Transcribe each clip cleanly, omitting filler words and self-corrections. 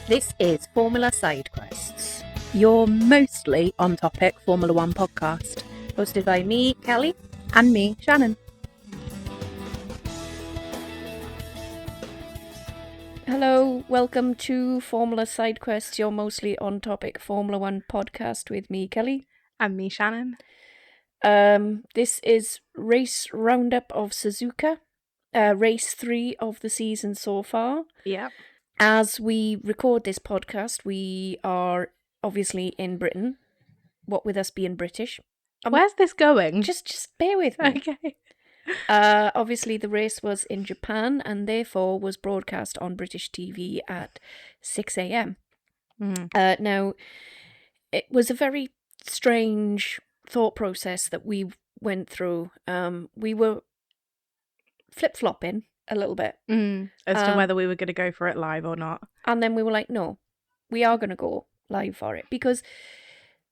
This is Formula Side Quests, your mostly on-topic Formula One podcast, hosted by me, Kelly, and me, Shannon. Hello, welcome to Formula Side Quests, your mostly on-topic Formula One podcast with me, Kelly. And me, Shannon. This is race roundup of Suzuka, race 3 of the season so far. Yep. As we record this podcast, we are obviously in Britain, what with us being British. Where's this going? Just bear with me. Okay. Obviously the race was in Japan and therefore was broadcast on British TV at 6 a.m. Now, it was a very strange thought process that we went through. We were flip-flopping a little bit. As to whether we were going to go for it live or not. And then we were like, no, we are going to go live for it. Because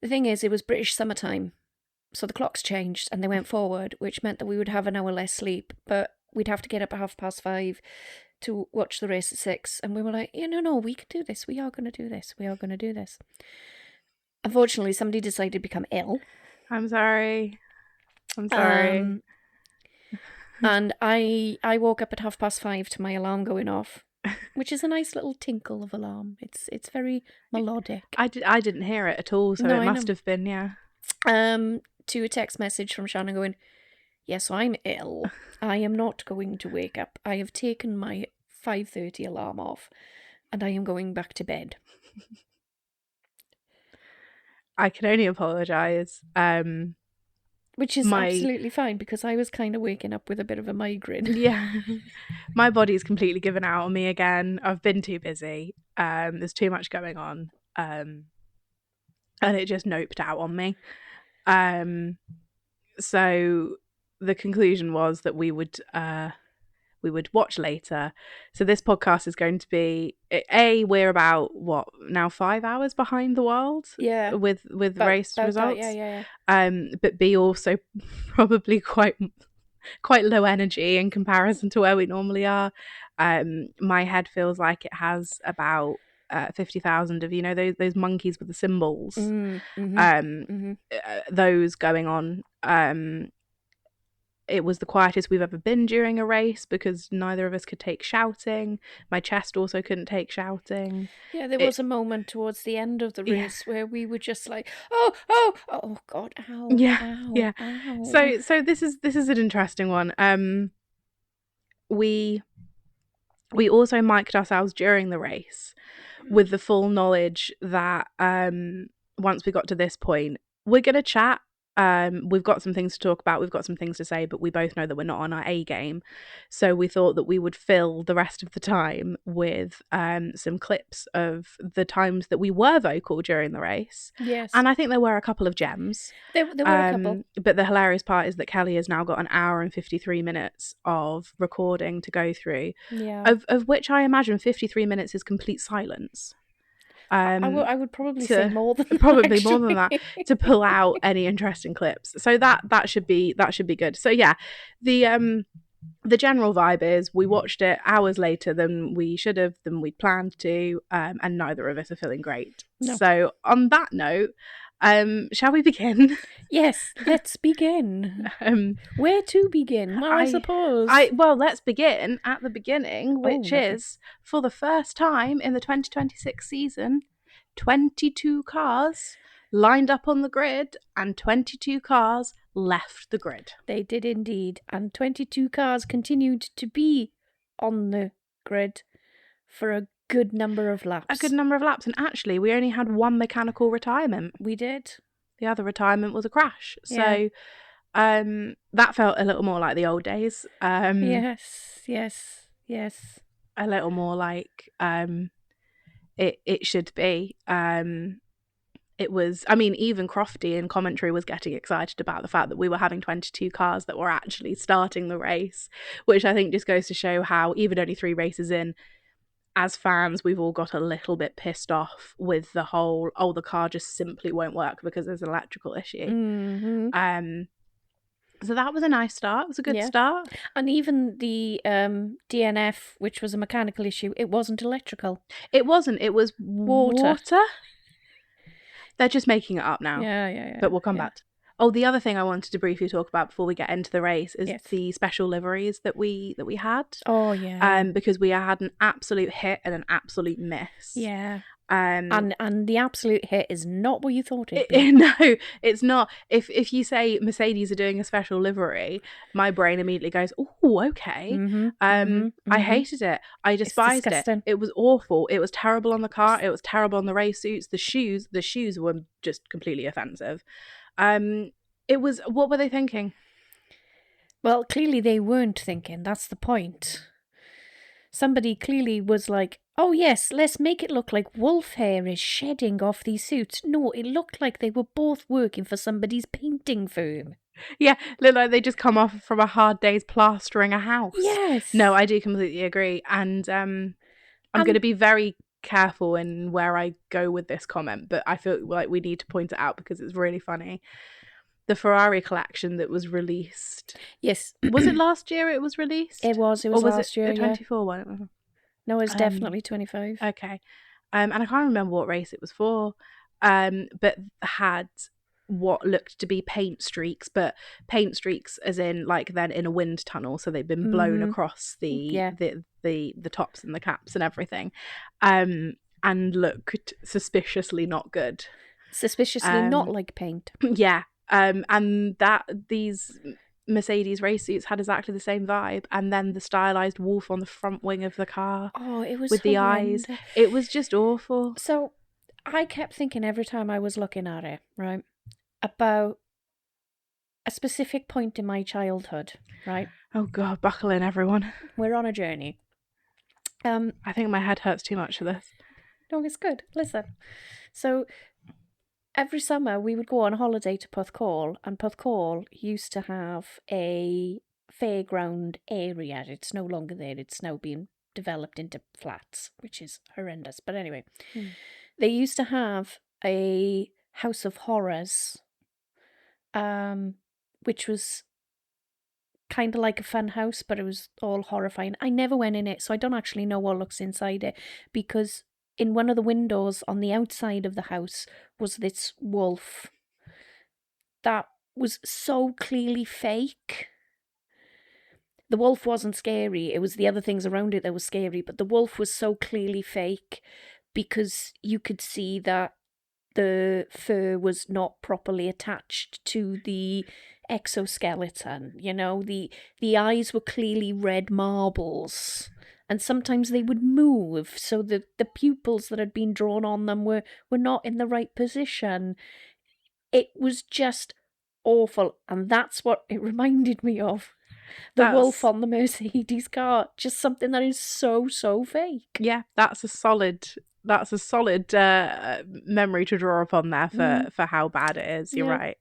the thing is, it was British summertime. So the clocks changed and they went forward, which meant that we would have an hour less sleep. But we'd have to get up at 5:30 to watch the race at 6. And we were like, no, we can do this. We are going to do this. We are going to do this. Unfortunately, somebody decided to become ill. I'm sorry. And I woke up at 5:30 to my alarm going off, which is a nice little tinkle of alarm. It's very melodic. I didn't hear it at all, so No, it I must know. have been, yeah. To a text message from Shannon going, yes, I'm ill. I am not going to wake up. I have taken my 5:30 alarm off and I am going back to bed. I can only apologise. Which is absolutely fine because I was kind of waking up with a bit of a migraine. Yeah. My body's completely given out on me again. I've been too busy. There's too much going on. And it just noped out on me. So the conclusion was that we would watch later. So this podcast is going to be we're about now 5 hours behind the world. Yeah. With race results. Yeah. But B also probably quite low energy in comparison to where we normally are. My head feels like it has about 50,000 of those monkeys with the cymbals. Those going on. It was the quietest we've ever been during a race because neither of us could take shouting. My chest also couldn't take shouting. Yeah, there was a moment towards the end of the race where we were just like, oh God, ow, yeah. ow. So this is an interesting one. We also mic'd ourselves during the race with the full knowledge that once we got to this point, we're going to chat. We've got some things to talk about, we've got some things to say, but we both know that we're not on our A game. So we thought that we would fill the rest of the time with some clips of the times that we were vocal during the race. Yes. And I think there were a couple of gems. There were a couple. But the hilarious part is that Kelly has now got an hour and 53 minutes of recording to go through. Yeah. Of which I imagine 53 minutes is complete silence. I would probably say more than probably more than that to pull out any interesting clips. So that should be good. So yeah, the general vibe is we watched it hours later than we should have, than we planned to, and neither of us are feeling great. No. So on that note, shall we begin? Yes, let's begin. Where to begin? Well, I suppose. Let's begin at the beginning, which is for the first time in the 2026 season, 22 cars lined up on the grid and 22 cars left the grid. They did indeed, and 22 cars continued to be on the grid for a good number of laps. And actually, we only had one mechanical retirement. We did. The other retirement was a crash. So that felt a little more like the old days. Yes. A little more like it should be. It was, even Crofty in commentary was getting excited about the fact that we were having 22 cars that were actually starting the race, which I think just goes to show how, even only 3 races in, as fans, we've all got a little bit pissed off with the whole, the car just simply won't work because there's an electrical issue. So that was a nice start. It was a good Yeah. start. And even the DNF, which was a mechanical issue, it wasn't electrical. It wasn't. It was Water. They're just making it up now. Yeah. But we'll come back. Oh, the other thing I wanted to briefly talk about before we get into the race is Yes. the special liveries that we had. Oh, yeah. Because we had an absolute hit and an absolute miss. Yeah. And the absolute hit is not what you thought it'd be. No, it's not. If you say Mercedes are doing a special livery, my brain immediately goes, "Oh, okay." I hated it. I despised it. It was awful. It was terrible on the car. It was terrible on the race suits. The shoes were just completely offensive. It was. What were they thinking? Well, clearly they weren't thinking. That's the point. Somebody clearly was like, oh yes, let's make it look like wolf hair is shedding off these suits. No, it looked like they were both working for somebody's painting firm. Yeah, look like they just come off from a hard day's plastering a house. Yes. No, I do completely agree. And I'm going to be very careful in where I go with this comment, but I feel like we need to point it out because it's really funny. The Ferrari collection that was released. Yes. Was it last year it was released? It was last year, the 24 one? No, it's definitely 25. Okay. And I can't remember what race it was for, but had what looked to be paint streaks as in like then in a wind tunnel, so they've been blown across the tops and the caps and everything, and looked suspiciously not good. Suspiciously not like paint. Yeah. And that these Mercedes race suits had exactly the same vibe, and then the stylized wolf on the front wing of the car. Oh, it was with the eyes. It was just awful. So I kept thinking every time I was looking at it, right, about a specific point in my childhood, right? Oh God, buckle in, everyone. We're on a journey. I think my head hurts too much for this. No, it's good. Listen. So every summer we would go on holiday to Porthcawl, and Porthcawl used to have a fairground area. It's no longer there. It's now being developed into flats, which is horrendous. But anyway, they used to have a house of horrors, which was kind of like a fun house, but it was all horrifying. I never went in it, so I don't actually know what looks inside it, because in one of the windows on the outside of the house was this wolf that was so clearly fake. The wolf wasn't scary. It was the other things around it that was scary, but the wolf was so clearly fake because you could see that the fur was not properly attached to the exoskeleton. You know, the eyes were clearly red marbles. And sometimes they would move, so the pupils that had been drawn on them were not in the right position. It was just awful, and that's what it reminded me of. The wolf on the Mercedes car, just something that is so fake. Yeah, that's a solid memory to draw upon there for how bad it is. You're right.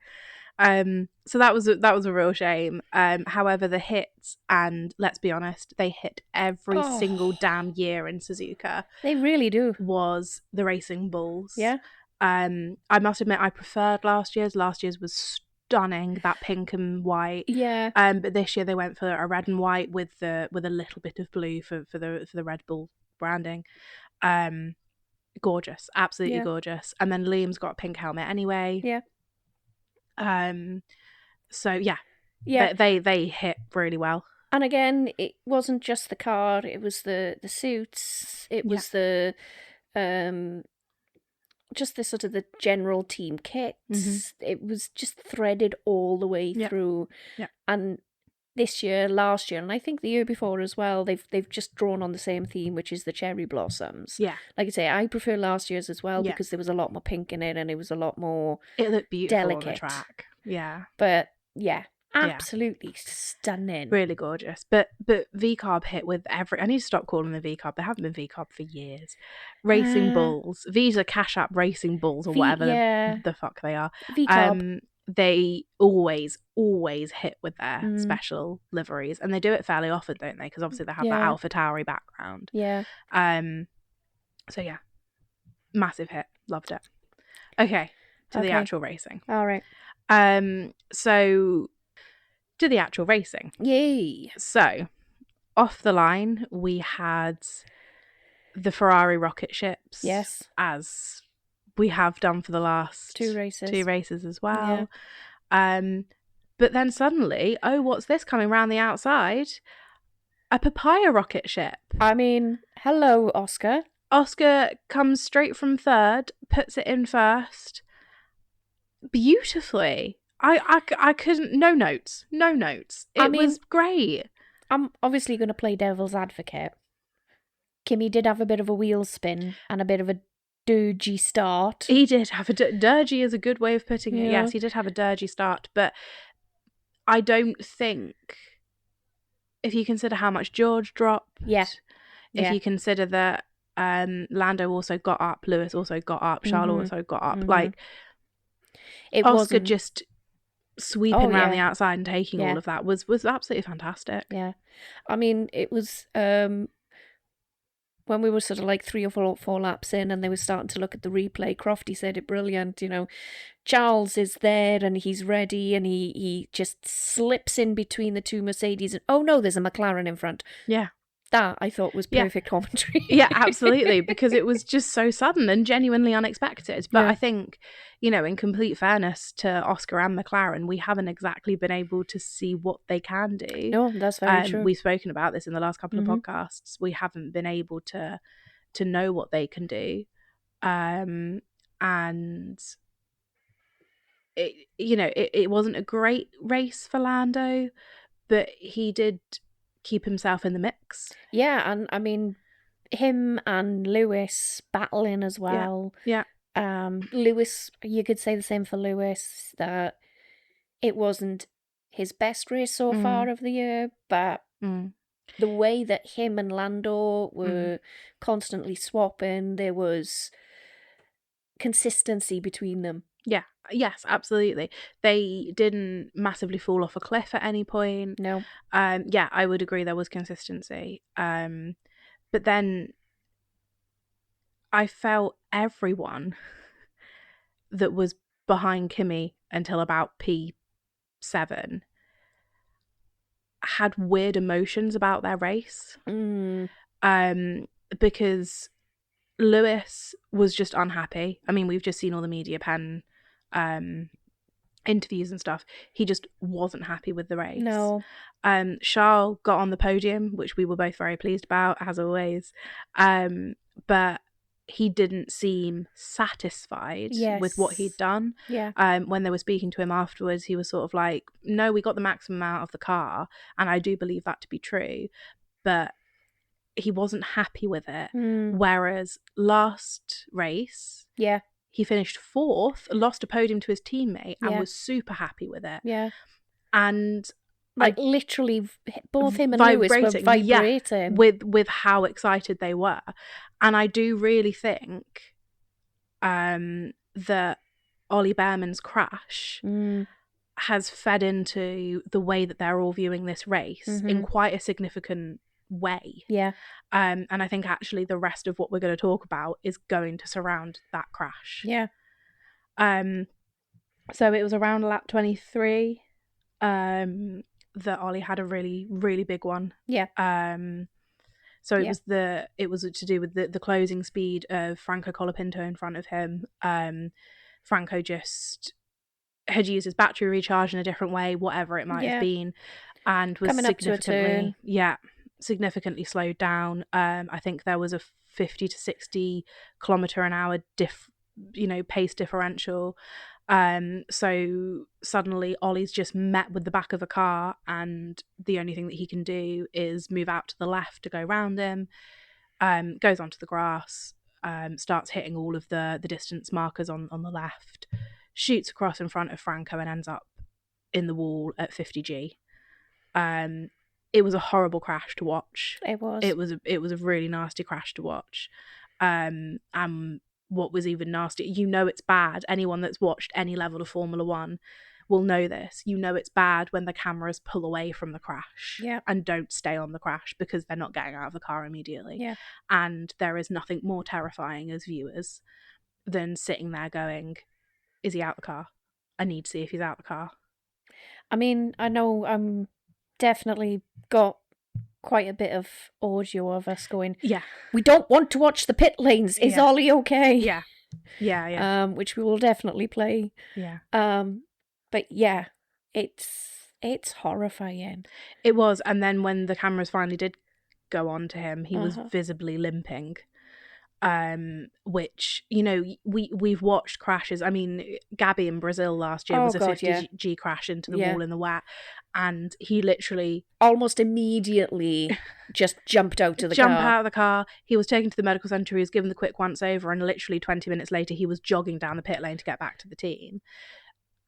So that was a real shame. However, the hits, and let's be honest, they hit every single damn year in Suzuka. They really do. Was the Racing Bulls. Yeah. I must admit I preferred last year's. Last year's was stunning, that pink and white. Yeah. But this year they went for a red and white with a little bit of blue for the Red Bull branding. Gorgeous, absolutely gorgeous. And then Liam's got a pink helmet anyway. Yeah. So yeah, they hit really well. And again, it wasn't just the car; it was the suits. It was the just the sort of the general team kits. It was just threaded all the way through. Yeah. And this year, last year, and I think the year before as well, they've just drawn on the same theme, which is the cherry blossoms. Yeah. Like I say, I prefer last year's as well because there was a lot more pink in it and it was a lot more It looked beautiful delicate. on the track. Yeah. But yeah, absolutely stunning. Really gorgeous. But V-Carb hit with every... I need to stop calling them V-Carb. They haven't been V-Carb for years. Racing Bulls. Visa Cash App Racing Bulls or whatever the fuck they are. V-Carb. They always hit with their special liveries, and they do it fairly often, don't they? Because obviously they have that Alpha Tauri background. Yeah. So yeah, massive hit. Loved it. Okay, to the actual racing. All right. So to the actual racing. Yay. So, off the line, we had the Ferrari rocket ships. Yes. As we have done for the last 2 races. 2 races as well. But then suddenly, oh, what's this coming round the outside? A papaya rocket ship. I mean, hello, Oscar. Oscar comes straight from third, puts it in first. Beautifully. I couldn't... No notes. It was great. I'm obviously going to play devil's advocate. Kimmy did have a bit of a wheel spin and a bit of a dirgy start. He did have a... Dirgy is a good way of putting it. Yeah. Yes, he did have a dirgy start. But I don't think... If you consider how much George dropped... Yeah. If you consider that Lando also got up, Lewis also got up, Charles also got up. Like, it Oscar wasn't... just sweeping around the outside and taking all of that was absolutely fantastic. Yeah. I mean, it was when we were sort of like 3 or 4 laps in and they were starting to look at the replay, Crofty said it brilliant, you know, Charles is there and he's ready and he just slips in between the 2 Mercedes and, oh no, there's a McLaren in front. Yeah. That, I thought, was perfect commentary. Yeah, absolutely, because it was just so sudden and genuinely unexpected. But I think, you know, in complete fairness to Oscar and McLaren, we haven't exactly been able to see what they can do. No, that's very true. We've spoken about this in the last couple of podcasts. We haven't been able to know what they can do. And it wasn't a great race for Lando, but he did keep himself in the mix. Yeah, and I mean, him and Lewis battling as well. Yeah. Lewis, you could say the same for Lewis, that it wasn't his best race so far of the year, but the way that him and Lando were constantly swapping, there was consistency between them. Yeah. Yes, absolutely. They didn't massively fall off a cliff at any point. No. Yeah, I would agree there was consistency. But then I felt everyone that was behind Kimmy until about P7 had weird emotions about their race. Because Lewis was just unhappy. I mean, we've just seen all the media pen interviews and stuff. He just wasn't happy with the race. No. Charles got on the podium, which we were both very pleased about, as always. But he didn't seem satisfied with what he'd done. Yeah. When they were speaking to him afterwards, he was sort of like, no, we got the maximum out of the car, and I do believe that to be true, but he wasn't happy with it. Whereas last race, he finished 4th, lost a podium to his teammate, and was super happy with it. Yeah. And like literally both him and Lewis were vibrating with how excited they were. And I do really think that Ollie Behrman's crash has fed into the way that they're all viewing this race in quite a significant way. Yeah. And I think actually the rest of what we're going to talk about is going to surround that crash. Yeah. So it was around lap 23 that Ollie had a really, really big one. Yeah. So it was to do with the closing speed of Franco Colapinto in front of him. Franco just had used his battery recharge in a different way, whatever it might have been, and was coming up to a turn. significantly slowed down. I think there was a 50 to 60 kilometer an hour pace differential. So suddenly Ollie's just met with the back of the car, and the only thing that he can do is move out to the left to go round him. Goes onto the grass, starts hitting all of the distance markers on the left, shoots across in front of Franco and ends up in the wall at 50G. It was a horrible crash to watch. It was a really nasty crash to watch. And what was even nasty, it's bad. Anyone that's watched any level of Formula One will know this. It's bad when the cameras pull away from the crash and don't stay on the crash because they're not getting out of the car immediately. Yeah. And there is nothing more terrifying as viewers than sitting there going, is he out the car? I need to see if he's out the car. I mean, I know I'm definitely got quite a bit of audio of us going, Yeah. we don't want to watch the pit lanes. Is Yeah. Ollie okay? Yeah. Yeah. Which we will definitely play. Yeah. But yeah, it's horrifying. It was. And then when the cameras finally did go on to him, he was Uh-huh. visibly limping. Which, you know, we've watched crashes. I mean, Gabby in Brazil last year Oh, was a God, 50G crash into the Yeah. wall in the wet, and he literally Almost immediately just jumped out of the jump car. out of the car. He was taken to the medical centre. He was given the quick once over, and literally 20 minutes later, he was jogging down the pit lane to get back to the team.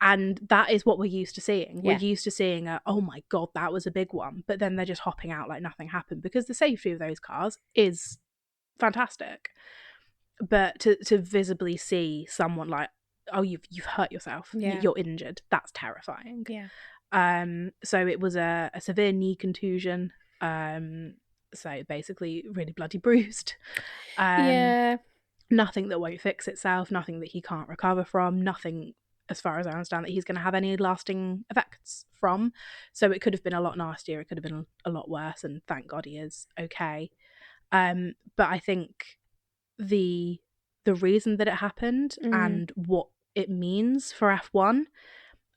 And that is what we're used to seeing. Yeah. We're used to seeing oh my God, that was a big one. But then they're just hopping out like nothing happened, because the safety of those cars is fantastic. But to visibly see someone like, oh, you've hurt yourself, Yeah. you're injured, that's terrifying. Yeah. So it was a severe knee contusion. So basically really bloody bruised. Yeah. Nothing that won't fix itself, nothing that he can't recover from, nothing, as far as I understand, that he's going to have any lasting effects from. So it could have been a lot nastier, it could have been a lot worse, and thank God he is okay. But I think the reason that it happened and what it means for F1,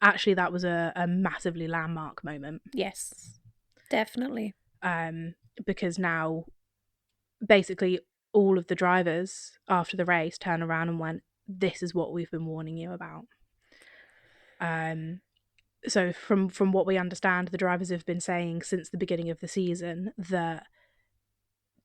actually that was a massively landmark moment. Yes. Definitely. Because now basically all of the drivers after the race turned around and went, this is what we've been warning you about. So from what we understand, the drivers have been saying since the beginning of the season that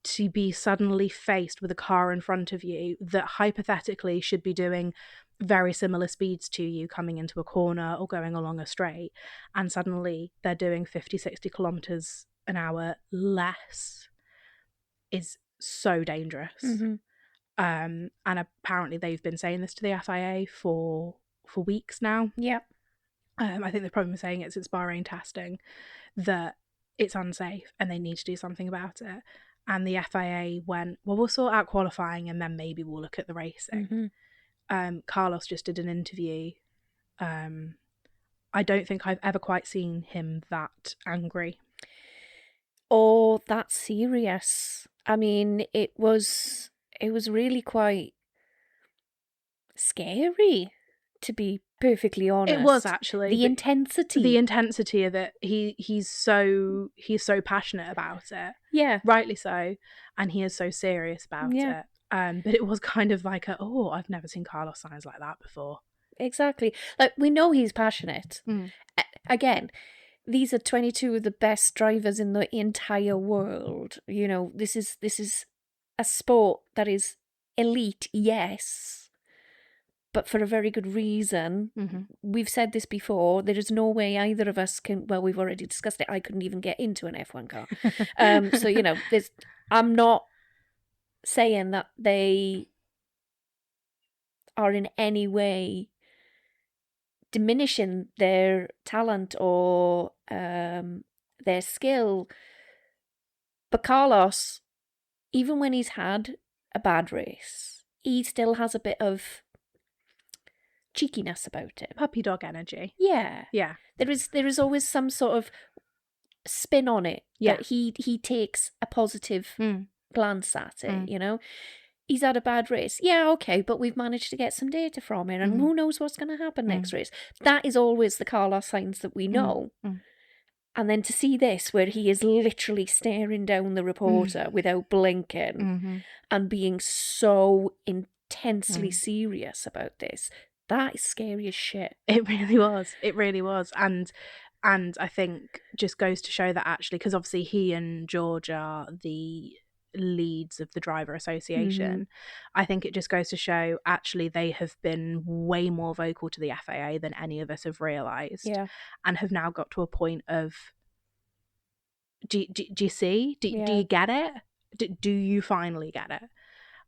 to be suddenly faced with a car in front of you that hypothetically should be doing very similar speeds to you coming into a corner or going along a straight, and suddenly they're doing 50-60 kilometers an hour less, is so dangerous. Mm-hmm. And apparently they've been saying this to the FIA for weeks now. Yeah. I think they've probably been saying it since Bahrain testing, that it's unsafe and they need to do something about it. And the FIA went, well, we'll sort out qualifying and then maybe we'll look at the racing. Mm-hmm. Carlos just did an interview. I don't think I've ever quite seen him that angry. Or that serious. I mean, it was really quite scary, to be perfectly honest. It was actually the intensity of it. He's so passionate about it. Yeah. Rightly so, and he is so serious about it. But it was kind of like I've never seen Carlos Sainz like that before. Exactly. Like, we know he's passionate. Again, these are 22 of the best drivers in the entire world. You know, this is a sport that is elite, yes, but for a very good reason. We've said this before. There is no way either of us can. Well, we've already discussed it. I couldn't even get into an F1 car. So, you know, I'm not saying that they are in any way diminishing their talent or their skill. But Carlos, even when he's had a bad race, he still has a bit of cheekiness about him. Puppy dog energy. Yeah. There is always some sort of spin on it that he takes a positive glance at it, you know. He's had a bad race. Yeah, okay, but we've managed to get some data from it, and who knows what's going to happen next race. That is always the Carlos Sainz that we know. And then to see this, where he is literally staring down the reporter without blinking and being so intensely serious about this, that is scary as shit. It really was. It really was. And I think just goes to show that actually, because obviously he and George are the leads of the driver association. I think it just goes to show actually they have been way more vocal to the FAA than any of us have realised, and have now got to a point of, do you see? Do you get it? Do you finally get it?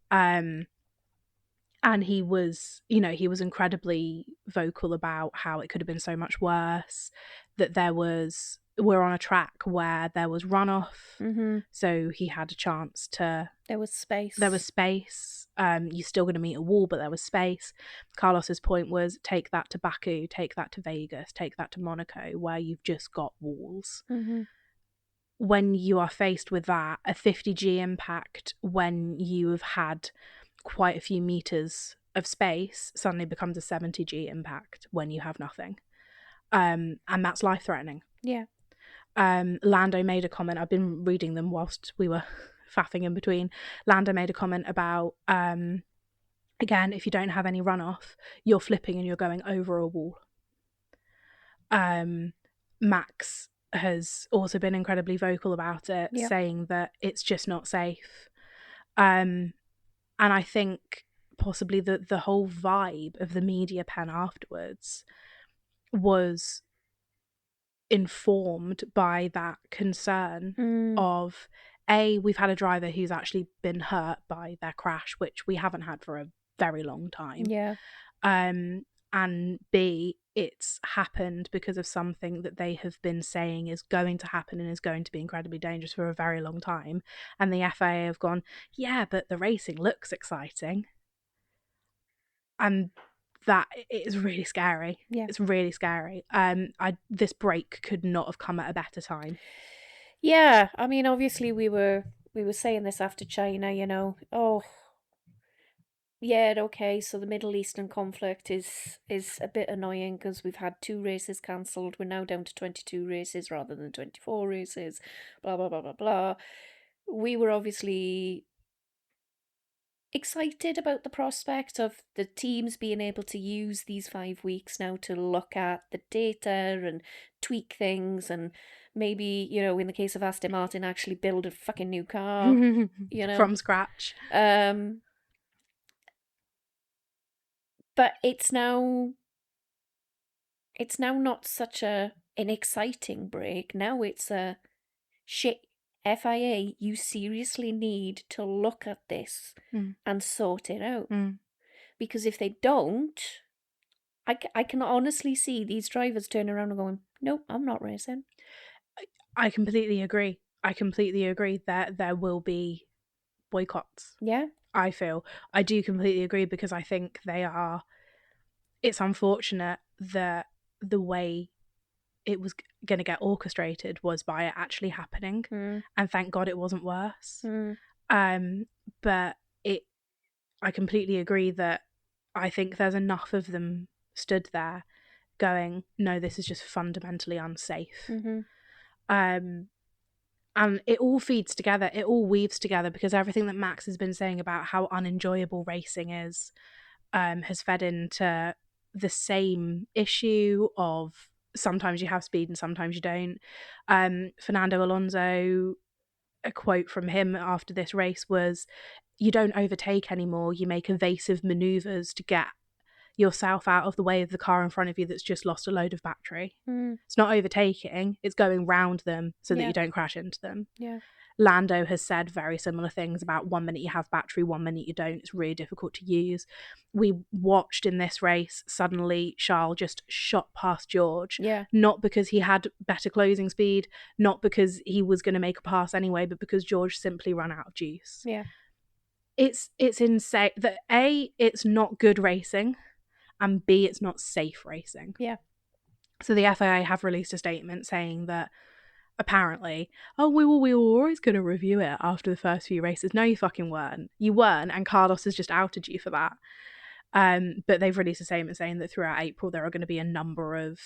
And he was, you know, he was incredibly vocal about how it could have been so much worse, that there was we're on a track where there was runoff, Mm-hmm. so he had a chance to. There was space. There was space. You're still going to meet a wall, but there was space. Carlos's point was take that to Baku, take that to Vegas, take that to Monaco, where you've just got walls. Mm-hmm. When you are faced with that, a 50G impact, when you have had quite a few meters of space, suddenly becomes a 70G impact when you have nothing. And that's life-threatening. Yeah. Lando made a comment. I've been reading them whilst we were faffing in between. Lando made a comment about, again, if you don't have any runoff, you're flipping and you're going over a wall. Max has also been incredibly vocal about it, Yep. saying that it's just not safe. And I think possibly the whole vibe of the media pen afterwards was informed by that concern of, we've had a driver who's actually been hurt by their crash, which we haven't had for a very long time. Yeah. And B, it's happened because of something that they have been saying is going to happen and is going to be incredibly dangerous for a very long time. And the FIA have gone, yeah, but the racing looks exciting. And that is really scary. Yeah. It's really scary. This break could not have come at a better time. Yeah. I mean, obviously we were saying this after China, you know. Oh, yeah, okay, so the Middle Eastern conflict is a bit annoying because we've had 2 races cancelled. We're now down to 22 races rather than 24 races, blah, blah, blah, blah, blah. We were obviously excited about the prospect of the teams being able to use these 5 weeks now to look at the data and tweak things and maybe, you know, in the case of Aston Martin, actually build a fucking new car, you know. From scratch. But it's now not such an exciting break. Now it's a shit. FIA, you seriously need to look at this and sort it out. Because if they don't, I can honestly see these drivers turning around and going, nope, I'm not racing. I completely agree. That there will be boycotts. Yeah. I do completely agree, because I think it's unfortunate that the way it was going to get orchestrated was by it actually happening, and thank God it wasn't worse. But I completely agree that I think there's enough of them stood there going, no, this is just fundamentally unsafe. And it all feeds together, it all weaves together, because everything that Max has been saying about how unenjoyable racing is has fed into the same issue of sometimes you have speed and sometimes you don't. Fernando Alonso, a quote from him after this race was, you don't overtake anymore, you make evasive maneuvers to get yourself out of the way of the car in front of you that's just lost a load of battery. It's not overtaking, it's going round them so that you don't crash into them. Lando has said very similar things about 1 minute you have battery, 1 minute you don't. It's really difficult to use. We watched in this race, suddenly Charles just shot past George. Not because he had better closing speed, not because he was going to make a pass anyway, but because George simply ran out of juice. It's insane that A, it's not good racing, and B, it's not safe racing. So the FIA have released a statement saying that apparently, we were always going to review it after the first few races. No, you fucking weren't. You weren't, and Carlos has just outed you for that. But they've released a statement saying that throughout April there are going to be a number of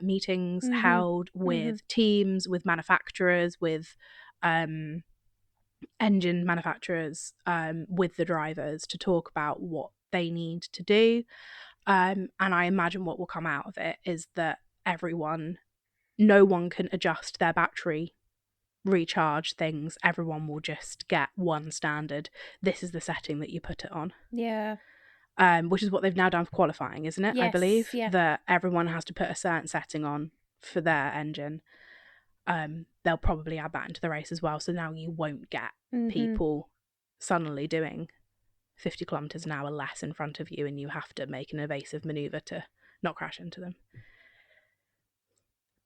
meetings held with teams, with manufacturers, with engine manufacturers, with the drivers to talk about what they need to do. And I imagine what will come out of it is that no one can adjust their battery recharge things. Everyone will just get one standard. This is the setting that you put it on. Which is what they've now done for qualifying, isn't it? Yes, I believe that everyone has to put a certain setting on for their engine. They'll probably add that into the race as well, so now you won't get people suddenly doing 50 kilometers an hour less in front of you and you have to make an evasive maneuver to not crash into them.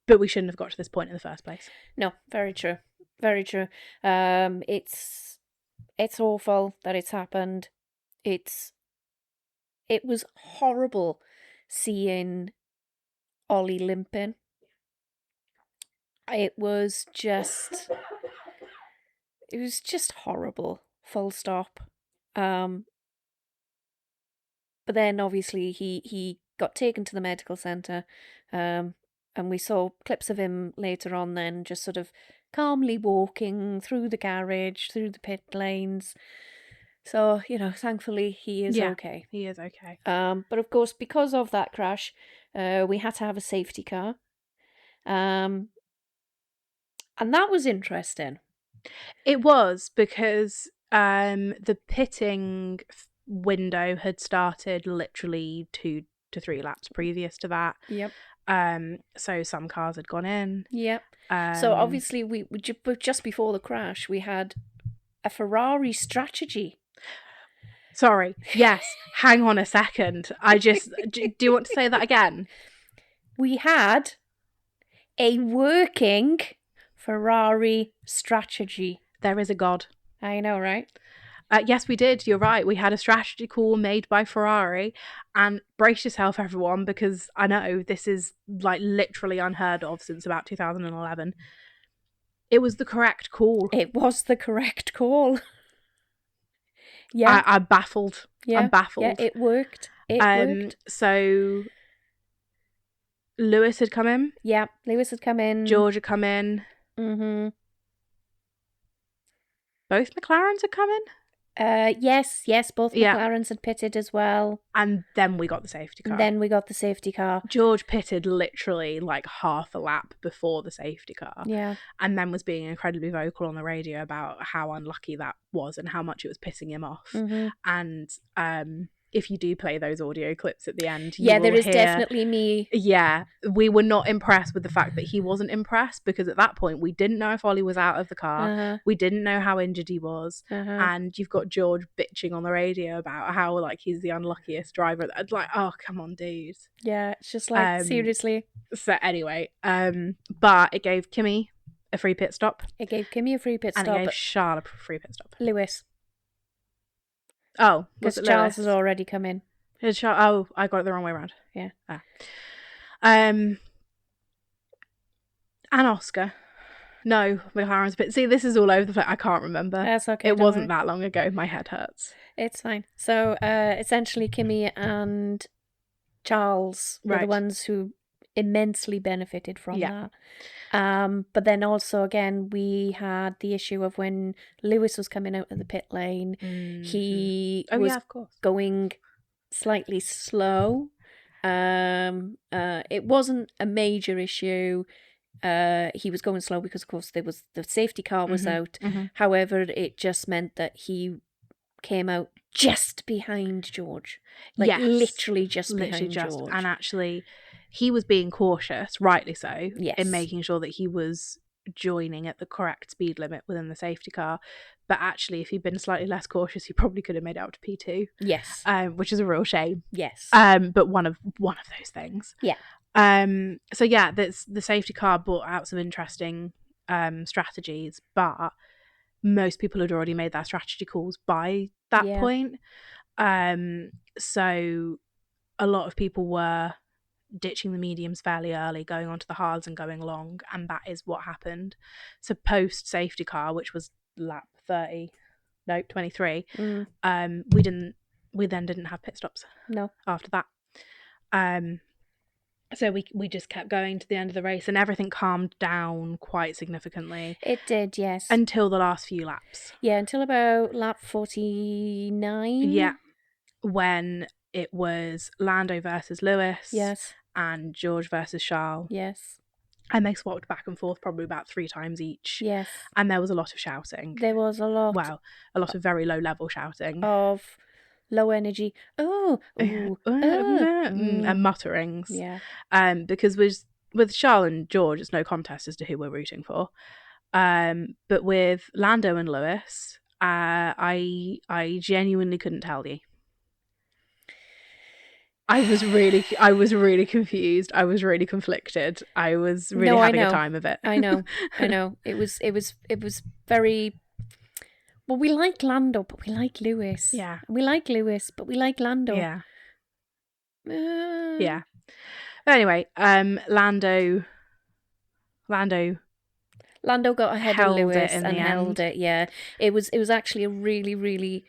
But we shouldn't have got to this point in the first place. No, very true. Very true. It's awful that it's happened. It was horrible seeing Ollie limping. It was just horrible. Full stop. But then obviously he got taken to the medical centre. And we saw clips of him later on then just sort of calmly walking through the garage, through the pit lanes. So, thankfully he is okay. He is okay. But of course, because of that crash, we had to have a safety car. And that was interesting. It was, because the pitting window had started literally 2 to 3 laps previous to that. Yep. So some cars had gone in. Yep. So obviously, we just before the crash, we had a Ferrari strategy. Sorry. Yes. Hang on a second. Do you want to say that again? We had a working Ferrari strategy. There is a God. I know, right? Yes, we did. You're right. We had a strategy call made by Ferrari, and brace yourself, everyone, because I know this is like literally unheard of since about 2011. It was the correct call. It was the correct call. Yeah. I'm baffled. Yeah. I'm baffled. Yeah, it worked. It worked. So Lewis had come in. Yeah, Lewis had come in. George had come in. Mm-hmm. Both McLarens had come in. Yes, both McLarens had pitted as well. And then we got the safety car. Then we got the safety car. George pitted literally like half a lap before the safety car. Yeah. And then was being incredibly vocal on the radio about how unlucky that was and how much it was pissing him off. Mm-hmm. And if you do play those audio clips at the end, there is definitely me. Yeah, we were not impressed with the fact that he wasn't impressed, because at that point we didn't know if Ollie was out of the car. Uh-huh. We didn't know how injured he was. Uh-huh. And you've got George bitching on the radio about how like he's the unluckiest driver. It's like, oh, come on, dude. Yeah, it's just like, seriously. So anyway, but it gave Kimmy a free pit stop. It gave Kimmy a free pit stop. And it gave Charles a free pit stop. Lewis. Oh, because Charles has already come in. Oh, I got it the wrong way around. Yeah. And Oscar. No, McLaren's pit. See, this is all over the place. I can't remember. That's okay. It wasn't that long ago. My head hurts. It's fine. So, essentially, Kimmy and Charles were the ones who immensely benefited from that. But then also, again, we had the issue of when Lewis was coming out of the pit lane, he was of course, going slightly slow. It wasn't a major issue. He was going slow because, of course, there was the safety car was out. Mm-hmm. However, it just meant that he came out just behind George. Literally just behind George. And actually, he was being cautious, rightly so, in making sure that he was joining at the correct speed limit within the safety car. But actually, if he'd been slightly less cautious, he probably could have made it out to P2. Yes. Which is a real shame. Yes. But one of those things. Yeah. So yeah, that's the safety car brought out some interesting strategies, but most people had already made their strategy calls by that point. So a lot of people were ditching the mediums fairly early, going onto the hards and going long, and that is what happened. So post safety car, which was lap 23, we then didn't have pit stops. No. After that. So we just kept going to the end of the race, and everything calmed down quite significantly. It did, yes. Until the last few laps. Yeah, until about lap 49. Yeah. When it was Lando versus Lewis. Yes. And George versus Charles. Yes. And they swapped back and forth probably about 3 times each. Yes. And there was a lot of shouting. There was a lot. Well, a lot of very low level shouting. Of low energy. And mutterings. Yeah. Because with Charles and George, it's no contest as to who we're rooting for. But with Lando and Lewis, I genuinely couldn't tell you. I was really confused. I was really conflicted. I was really No, I having a know. time of it. I know. It was very. Well, we like Lando, but we like Lewis. Yeah. We like Lewis, but we like Lando. Yeah. Uh, Yeah. Anyway, Lando Lando got ahead of held it Lewis in and the held end. it. Yeah, it was actually a really, really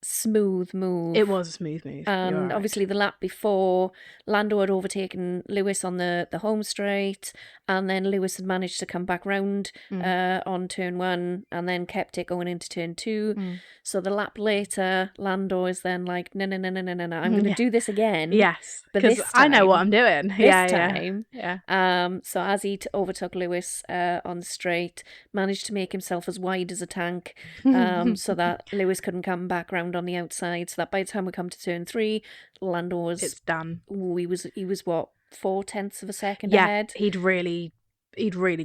smooth move. It was a smooth move. You're And right. obviously the lap before, Lando had overtaken Lewis on the home straight, and then Lewis had managed to come back round on turn 1 and then kept it going into turn 2. So the lap later, Lando is then like, no, I'm going to do this again. Yes, but because this I know what time- I'm doing. This time. Yeah. So as he overtook Lewis on the straight, managed to make himself as wide as a tank, so that Lewis couldn't come back round on the outside. So that by the time we come to turn 3, Lando was It's done. He was what, 0.4 of a second Yeah, ahead. he'd really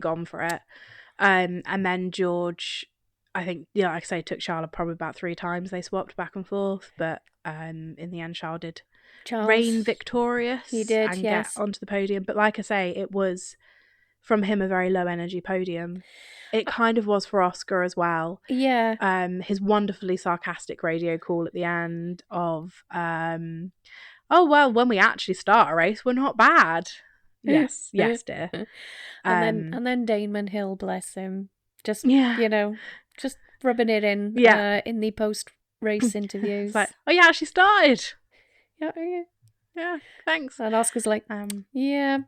gone for it. And then George, I think, yeah, like I say, took Charlotte probably about 3 times. They swapped back and forth, but in the end, Charles did reign victorious. He did, and yes. get onto the podium. But like I say, it was from him a very low energy podium. It kind of was for Oscar as well. Yeah. His wonderfully sarcastic radio call at the end of, oh well, when we actually start a race, we're not bad. Yes, dear. And then Damon Hill, bless him, just Yeah. just rubbing it in in the post race interviews. It's like, oh yeah, she started. Yeah, thanks. And Oscar's like, yeah.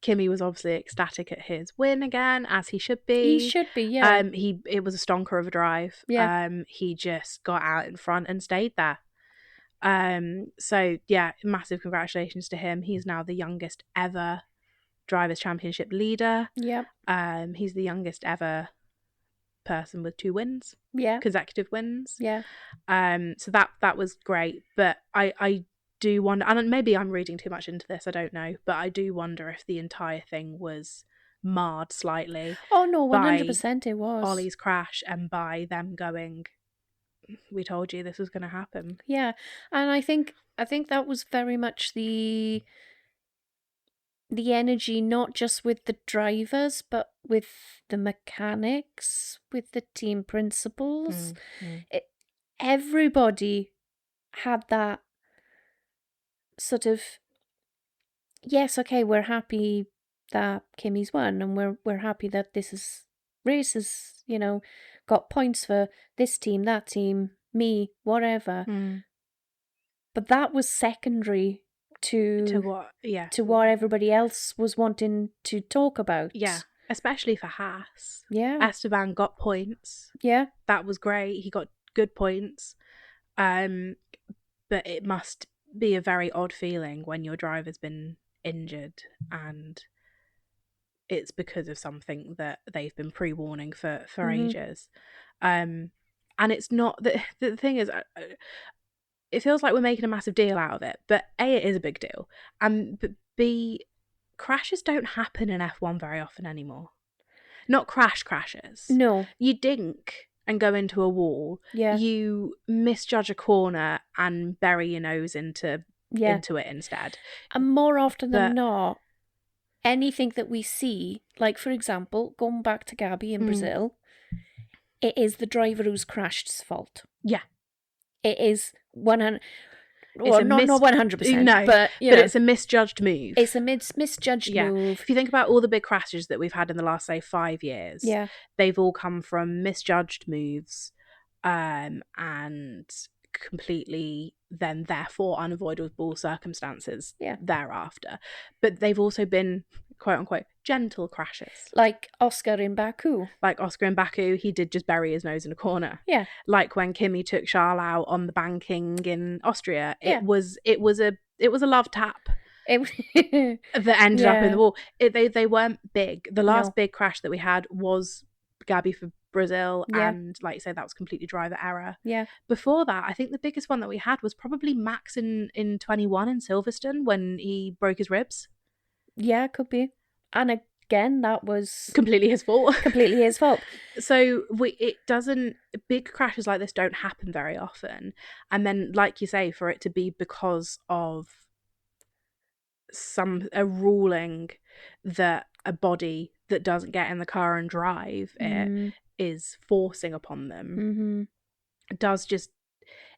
Kimmy was obviously ecstatic at his win again, as he should be. He should be, yeah. It was a stonker of a drive. Yeah. He just got out in front and stayed there. So yeah, massive congratulations to him. He's now the youngest ever Drivers' Championship leader. Yep. He's the youngest ever person with 2 wins. Yeah. Consecutive wins. Yeah. So that was great. But I do wonder, and maybe I'm reading too much into this, I don't know, but I do wonder if the entire thing was marred slightly. Oh no, 100% it was. Ollie's crash and by them going, we told you this was going to happen. Yeah. And I think that was very much the energy, not just with the drivers, but with the mechanics, with the team principals. Everybody had that sort of, yes, okay, we're happy that Kimmy's won, and we're happy that this race has, got points for this team, that team, me, whatever. But that was secondary to what everybody else was wanting to talk about. Yeah, especially for Haas. Yeah. Esteban got points. Yeah. That was great. He got good points. But it must be a very odd feeling when your driver's been injured and it's because of something that they've been pre-warning for ages. And it's not, the thing is, it feels like we're making a massive deal out of it, but A, it is a big deal, and B, crashes don't happen in F1 very often anymore. Not crashes. No. You dink and go into a wall. Yeah. You misjudge a corner and bury your nose into it instead. And more often than not, anything that we see, like for example, going back to Gabby in Brazil, it is the driver who's crashed's fault. Yeah. It is 100%. Well, not 100%. No, but it's a misjudged move. It's a misjudged move. If you think about all the big crashes that we've had in the last, say, 5 years, they've all come from misjudged moves, and completely then therefore unavoidable circumstances thereafter. But they've also been quote unquote gentle crashes. Like Oscar in Baku. He did just bury his nose in a corner. Yeah. Like when Kimi took Charles out on the banking in Austria. It was a love tap. That ended up in the wall. They weren't big. The last big crash that we had was Gabby for Brazil, and like you say, that was completely driver error. Yeah. Before that, I think the biggest one that we had was probably Max in 21 in Silverstone when he broke his ribs. Yeah, could be. And again, that was completely his fault. completely his fault. So big crashes like this don't happen very often. And then, like you say, for it to be because of a ruling that a body that doesn't get in the car and drive it is forcing upon them, does just,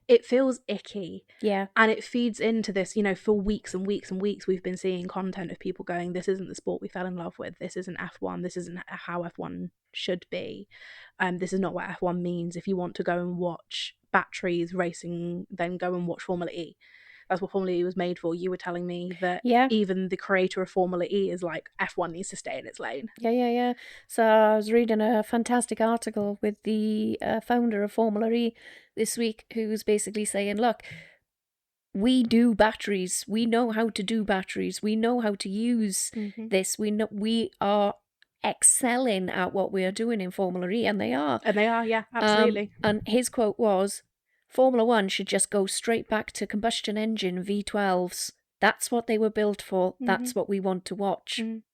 it feels icky. Yeah. And it feeds into this, for weeks and weeks and weeks, we've been seeing content of people going, this isn't the sport we fell in love with. This isn't F1. This isn't how F1 should be. This is not what F1 means. If you want to go and watch batteries racing, then go and watch Formula E. That's what Formula E was made for. You were telling me that even the creator of Formula E is like, F1 needs to stay in its lane. Yeah. So I was reading a fantastic article with the founder of Formula E this week, who's basically saying, look, we do batteries. We know how to do batteries. We know how to use this. We are excelling at what we are doing in Formula E, and they are. And they are, yeah, absolutely. And his quote was, Formula One should just go straight back to combustion engine V12s. That's what they were built for. That's what we want to watch. And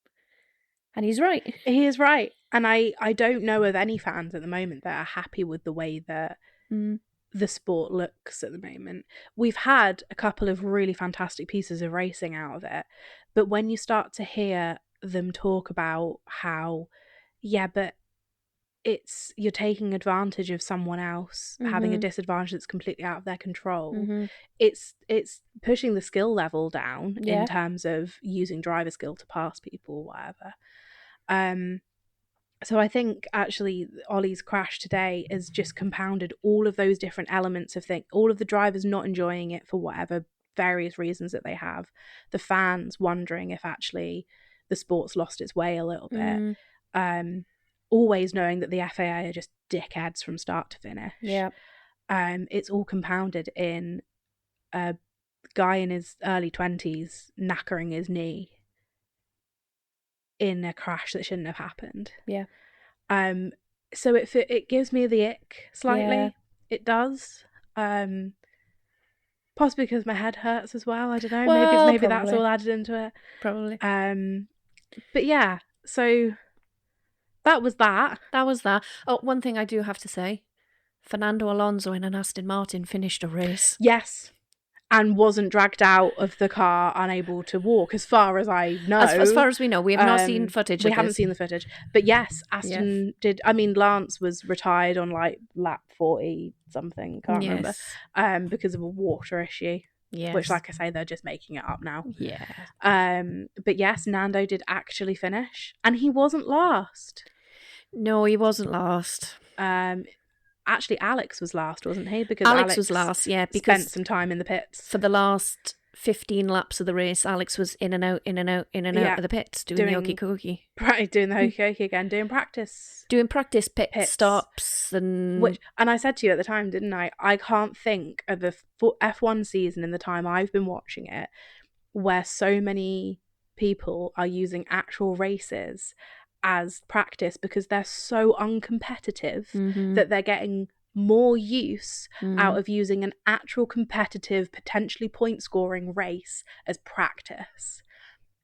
he's right. He is right. And I don't know of any fans at the moment that are happy with the way that the sport looks at the moment. We've had a couple of really fantastic pieces of racing out of it. But when you start to hear them talk about how, but you're taking advantage of someone else having a disadvantage that's completely out of their control. It's pushing the skill level down in terms of using driver skill to pass people or whatever. So I think actually Ollie's crash today has just compounded all of those different elements of things. All of the drivers not enjoying it for whatever various reasons that they have. The fans wondering if actually the sport's lost its way a little bit. Always knowing that the FAA are just dickheads from start to finish. Yeah. It's all compounded in a guy in his early 20s knackering his knee in a crash that shouldn't have happened. Yeah. So it gives me the ick slightly. Yeah. It does. Possibly because my head hurts as well. I don't know. Well, maybe that's probably. all added into it. Probably. But yeah, so that was that. That was that. Oh, one thing I do have to say. Fernando Alonso in an Aston Martin finished a race. Yes. And wasn't dragged out of the car unable to walk, as far as I know. As far as we know. We have not seen footage We of haven't this. seen the footage. But yes, Aston did. I mean, Lance was retired on like lap 40-something, can't remember, because of a water issue. Yes. Which, like I say, they're just making it up now. Yeah. But yes, Nando did actually finish. And he wasn't last. No, he wasn't last. Actually, Alex was last, wasn't he? Because Alex was last, yeah. Because spent some time in the pits. For the last 15 laps of the race, Alex was in and out of the pits, doing the hokey cokey. Right, doing the hokey cokey again, doing practice. Doing practice pit stops. And I said to you at the time, didn't I? I can't think of a F1 season in the time I've been watching it where so many people are using actual races as practice because they're so uncompetitive that they're getting more use out of using an actual competitive, potentially point scoring race as practice.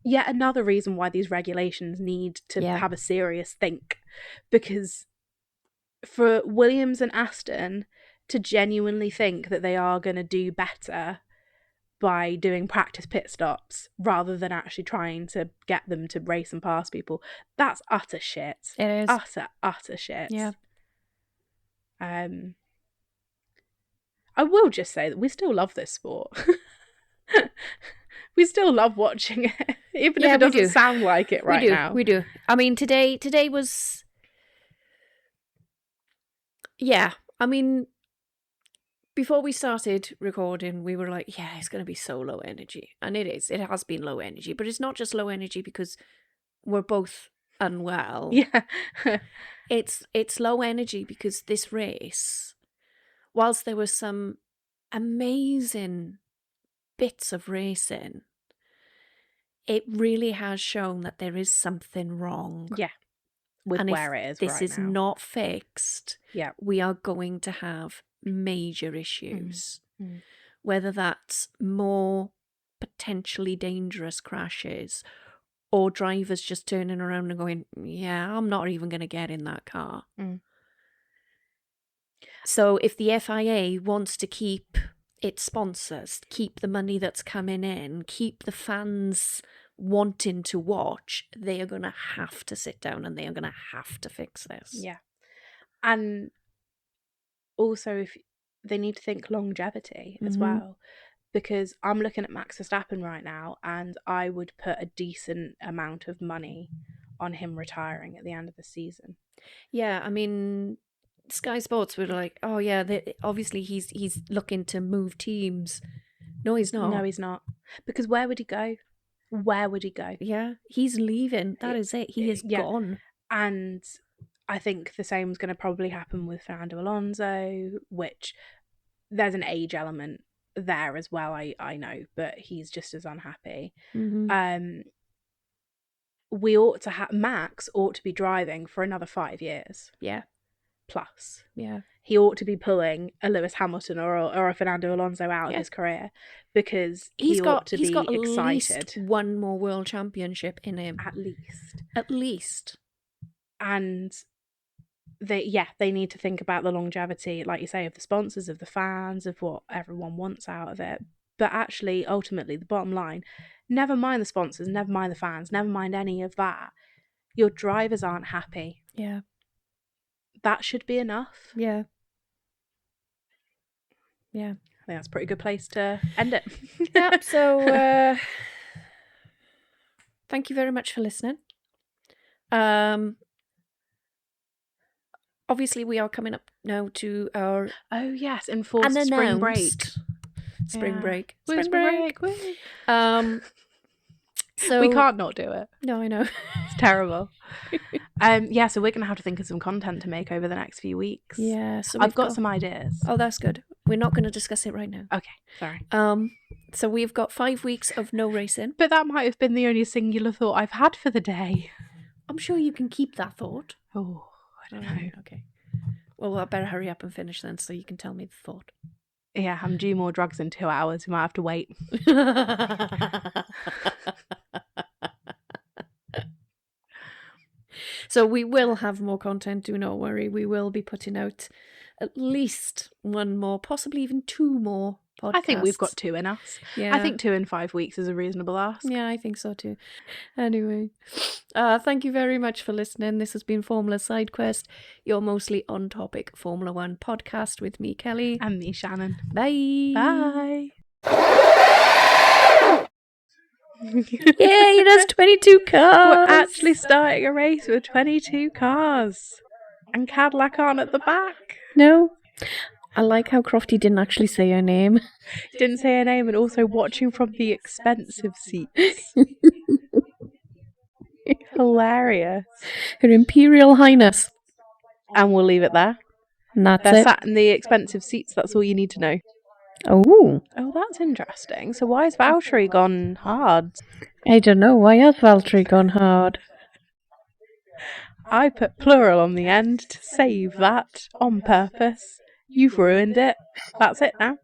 Yet another reason why these regulations need to have a serious think, because for Williams and Aston to genuinely think that they are going to do better by doing practice pit stops rather than actually trying to get them to race and pass people, that's utter shit. It is. Utter shit. Yeah. I will just say that we still love this sport. We still love watching it, even if it doesn't sound like it right now. We do. I mean, today was... Yeah, I mean... Before we started recording, we were like, yeah, it's going to be so low energy. And it is. It has been low energy. But it's not just low energy because we're both unwell. Yeah. It's low energy because this race, whilst there were some amazing bits of racing, it really has shown that there is something wrong. Yeah. With and where it is right now. If this is not fixed, we are going to have major issues. Whether that's more potentially dangerous crashes or drivers just turning around and going, yeah, I'm not even going to get in that car. Mm. So if the FIA wants to keep its sponsors, keep the money that's coming in, keep the fans wanting to watch, they are going to have to sit down and they are going to have to fix this. Yeah. And also, if they need to think longevity as well, because I'm looking at Max Verstappen right now, and I would put a decent amount of money on him retiring at the end of the season. Yeah, I mean, Sky Sports were like, oh yeah, obviously he's looking to move teams. No, he's not. No, he's not. Because where would he go? Where would he go? Yeah, he's leaving. That is it. He is gone. And I think the same is going to probably happen with Fernando Alonso, which there's an age element there as well, I know, but he's just as unhappy. We ought to have Max ought to be driving for another 5 years. Yeah. Plus. Yeah. He ought to be pulling a Lewis Hamilton or a Fernando Alonso out of his career, because he's got at excited. least one more world championship in him. At least. And they need to think about the longevity, like you say, of the sponsors, of the fans, of what everyone wants out of it. But actually, ultimately, the bottom line, never mind the sponsors, never mind the fans, never mind any of that. Your drivers aren't happy. Yeah. That should be enough. Yeah. Yeah. I think that's a pretty good place to end it. Yep. So, thank you very much for listening. Obviously, we are coming up now to our enforced spring break. Spring break. So we can't not do it. No, I know. It's terrible. So we're gonna have to think of some content to make over the next few weeks. Yeah, so I've got some ideas. Oh, that's good. We're not going to discuss it right now. Okay, sorry. So we've got 5 weeks of no racing. But that might have been the only singular thought I've had for the day. I'm sure you can keep that thought. Oh, I don't know. Okay. Well, I better hurry up and finish then, so you can tell me the thought. Yeah, I'm due more drugs in 2 hours. We might have to wait. So we will have more content, do not worry. We will be putting out at least one more, possibly even 2 more podcasts. I think we've got 2 in us. Yeah. I think 2 in 5 weeks is a reasonable ask. Yeah, I think so too. Anyway, thank you very much for listening. This has been Formula Side Quest, your mostly on-topic Formula 1 podcast with me, Kelly. And me, Shannon. Bye. Bye. Yay, there's 22 cars. We're actually starting a race with 22 cars. And Cadillac aren't at the back. No. I like how Crofty didn't actually say her name. Didn't say her name, and also watching from the expensive seats. Hilarious. Her Imperial Highness. And we'll leave it there. And that's They're it. sat in the expensive seats, that's all you need to know. Oh. Oh, that's interesting. So why has Valtteri gone hard? I don't know. Why has Valtteri gone hard? I put plural on the end to save that on purpose. You've ruined it. That's it now.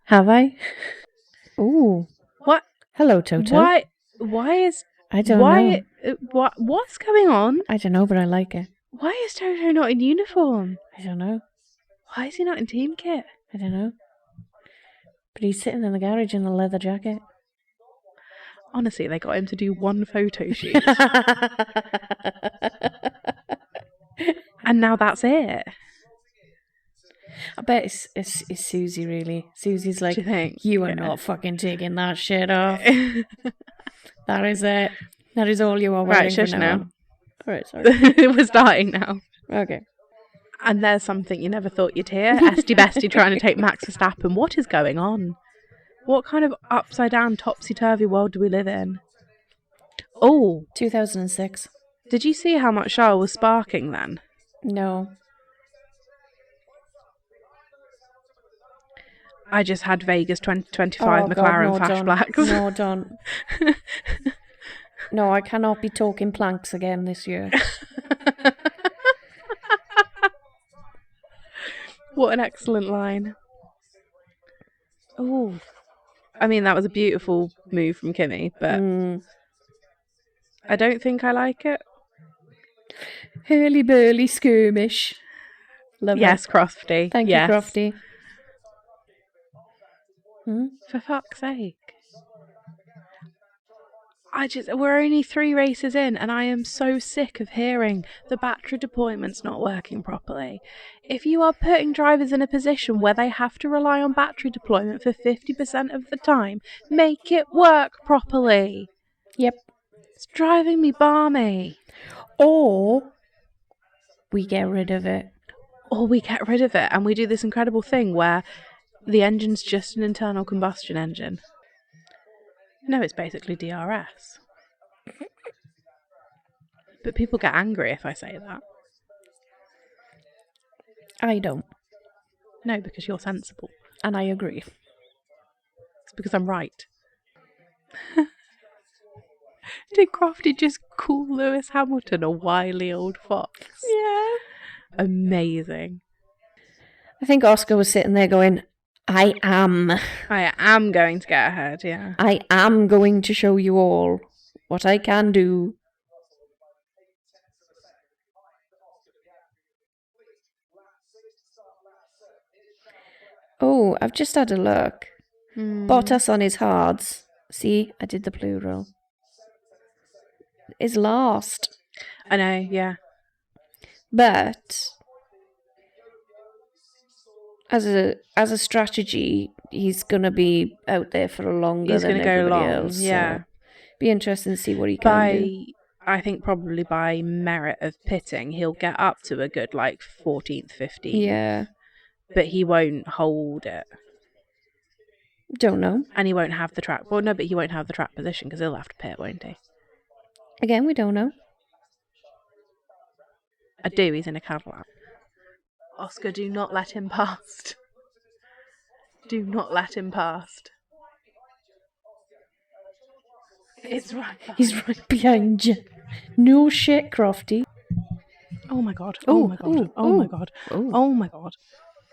Have I? Ooh. What? Hello, Toto. Why is... I don't know. What's going on? I don't know, but I like it. Why is Toto not in uniform? I don't know. Why is he not in team kit? I don't know. But he's sitting in the garage in a leather jacket. Honestly, they got him to do one photo shoot. And now that's it. I bet it's Susie, really. Susie's like, Do you think? you are not fucking taking that shit off. That is it. That is all you are wearing. Right, shush for now. Alright, sorry. We're starting now. Okay. And there's something you never thought you'd hear. Esty Bestie trying to take Max Verstappen. What is going on? What kind of upside down, topsy-turvy world do we live in? Oh. 2006. Did you see how much Charles was sparking then? No. I just had Vegas 2025 McLaren flashbacks. No, don't. No, I cannot be talking planks again this year. What an excellent line. Oh. I mean, that was a beautiful move from Kimi, but I don't think I like it. Hurly-burly skirmish. Love Yes, it. Crofty. Thank yes. you, Crofty. For fuck's sake. We're only 3 races in, and I am so sick of hearing the battery deployment's not working properly. If you are putting drivers in a position where they have to rely on battery deployment for 50% of the time, make it work properly. Yep. It's driving me balmy. Or we get rid of it. Or we get rid of it and we do this incredible thing where the engine's just an internal combustion engine. No, it's basically DRS. But people get angry if I say that. I don't. No, because you're sensible. And I agree. It's because I'm right. Did Crofty just call Lewis Hamilton a wily old fox? Yeah. Amazing. I think Oscar was sitting there going, I am going to get ahead, yeah. I am going to show you all what I can do. Oh, I've just had a look. Bottas on his hards. See, I did the plural. Is last. I know, yeah. But as a strategy, he's gonna be out there for longer than everybody else. Yeah. So be interesting to see what he can do. I think probably by merit of pitting, he'll get up to a good 14th, 15th. Yeah. But he won't hold it. Don't know. And he won't have the track. Well, no, but he won't have the track position because he'll have to pit, won't he? Again, we don't know. I do. He's in a Cadillac. Oscar, do not let him past. Do not let him past. It's right. He's right behind you. No shit, Crofty. Oh my god. Oh my god. Oh my god. Oh my god.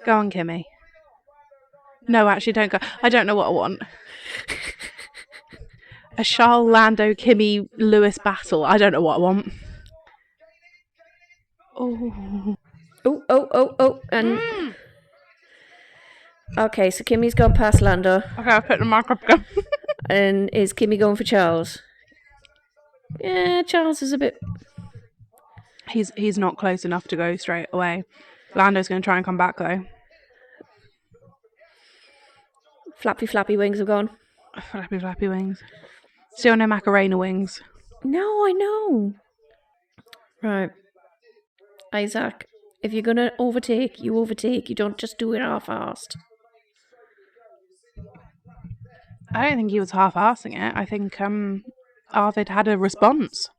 Go on, Kimmy. No, actually, don't go. I don't know what I want. A Charles Lando, Kimmy, Lewis battle. I don't know what I want. Oh. And okay, so Kimmy's gone past Lando. Okay, I'll put the mark up again. And is Kimmy going for Charles? Yeah, Charles is a bit... He's not close enough to go straight away. Lando's going to try and come back, though. Flappy wings have gone. Flappy wings. Still no Macarena wings. No, I know. Right. Isaac, if you're going to overtake. You don't just do it half-assed. I don't think he was half-assing it. I think Arvid had a response.